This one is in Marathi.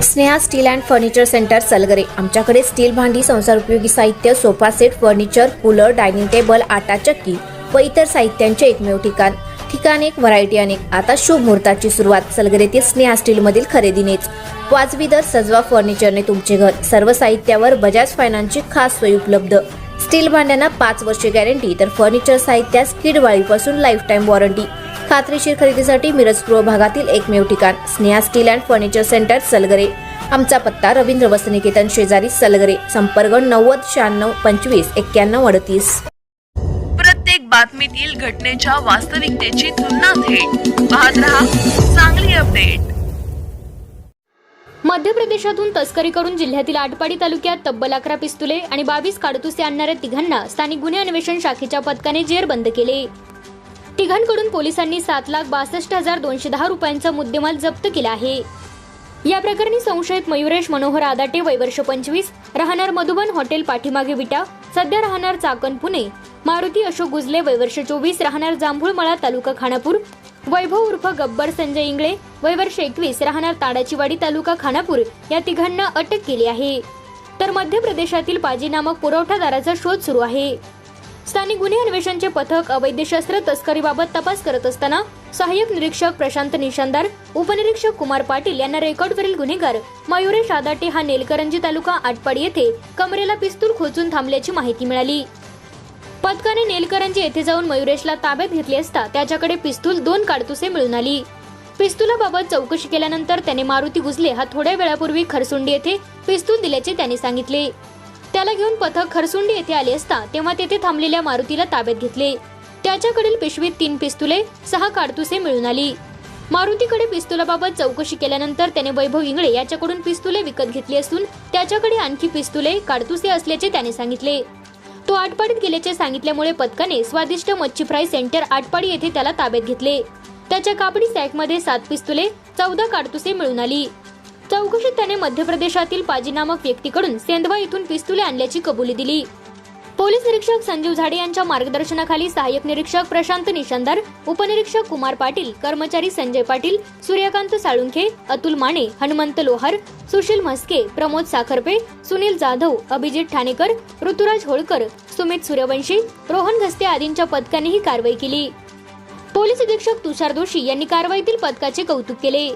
Sneha steel and furniture centre Salgare. आमच्याकडे स्टील भांडी, संसार उपयोगी साहित्य, sofa set, furniture, cooler, dining table, आटा चक्की व इतर साहित्यांचे एकमेव ठिकाण एक, व्हरायटी अनेक। आता शुभ मुहूर्ताची सुरुवात सलगरेतील स्नेहा स्टील मधील खरेदीनेच। वाजवी दर, सजवा फर्निचरने तुमचे घर। सर्व साहित्यावर बजाज फायनान्सची खास सोय उपलब्ध। स्टील भांड्यांना 5 वर्षे गॅरंटी, तर फर्निचर साहित्यास किडवाळीपासून लाईफ टाइम वॉरंटी। खात्रीशीर खरेदीसाठी मिरज पूर्व भागातील एकमेव ठिकाण Sneha steel and furniture centre Salgare. आमचा पत्ता रवींद्र वस्त्रनिकेतन शेजारी सलगरे। संपर्क 90 96 25 91 38। प्रत्येक बातमीतील घटनेच्या वास्तविकतेची तुलना थेट पाहत रहा चांगली अपडेट। मध्य प्रदेशातून तस्करी करून जिल्ह्यातील आटपाडी तालुक्यात तब्बल 11 पिस्तुले आणि 22 काडतुसे आणणाऱ्या तिघांना स्थानिक गुन्हे अन्वेषण शाखेच्या पथकाने जेरबंद केले। तिघांकडून पोलिसांनी 7,62,210 रुपयांचा मुद्देमाल जप्त केला आहे। या प्रकरणी संशयित मयुरेश मनोहर आदाटे, वय वर्ष 25, राहणार मधुबन हॉटेल पाठीमागे विटा, सध्या राहणार चाकण पुणे, मारुती अशोक गुजले, वय वर्ष 24, राहणार जांभूळमळा तालुका खानापूर, वैभव उर्फ गब्बर संजय इंगळे, वय वर्ष 21, राहणार ताडाचीवाडी तालुका खानापूर या तिघांना अटक केली आहे। तर मध्य प्रदेशातील पाजी नामक पुरवठादाराचा शोध सुरू आहे। स्थानिक गुन्हे अन्वेषणचे पथक अवैध शस्त्र तस्करीबाबत तपास करत असताना सहाय्यक निरीक्षक प्रशांत निशांदार, उपनिरीक्षक कुमार पाटील यांना रेकॉर्डवरील गुन्हेगार मयुरेश आदाटे हा नेलकरंजी तालुका आटपाडी येथे कमरेला पिस्तूल खोचून थांबल्याची माहिती मिळाली। पथकाने नेलकरंजी येथे जाऊन मयुरेशला ताब्यात घेतले असता त्याच्याकडे पिस्तूल 2 काडतुसे मिळून आली। पिस्तुलाबाबत चौकशी केल्यानंतर त्याने मारुती गुजले हा थोड्या वेळापूर्वी खरसुंडी येथे पिस्तूल दिल्याचे त्याने सांगितले। त्याला घेऊन पथक खरसुंडी येथे आले असता तेव्हा तेथे थांबलेल्या मारुतीला ताब्यात घेतले। त्याच्याकडील पिशवीत 3 पिस्तुले, 6 काडतुसे मिळून आली। मारुतीकडे पिस्तुलाबाबत चौकशी केल्यानंतर त्याने वैभव इंगळे याच्याकडून पिस्तुले विकत घेतली असून त्याच्याकडे आणखी पिस्तुले, काडतुसे असल्याचे त्याने सांगितले। तो आटपाडीत गेल्याचे सांगितल्यामुळे पथकाने स्वादिष्ट मच्छी फ्राय सेंटर आटपाडी येथे त्याला ताब्यात घेतले। त्याच्या कापडी सॅकमध्ये 7 पिस्तुले, 14 काडतुसे मिळून आली। चौकशीत त्याने मध्य प्रदेशातील पाजी नामक व्यक्तीकडून सेंधवा इथून पिस्तुले आणल्याची कबुली दिली। पोलीस निरीक्षक संजीव झाडे यांच्या मार्गदर्शनाखाली सहाय्यक निरीक्षक प्रशांत निशांदार, उपनिरीक्षक कुमार पाटील, कर्मचारी संजय पाटील, सूर्यकांत साळुंखे, अतुल माने, हनुमंत लोहार, सुशील म्हस्के, प्रमोद साखरपे, सुनील जाधव, अभिजित ठाणेकर, ऋतुराज होळकर, सुमित सूर्यवंशी, रोहन घस्ते आदींच्या पथकाने ही कारवाई केली। पोलीस अधीक्षक तुषार दोशी यांनी कारवाईतील पथकाचे कौतुक केले।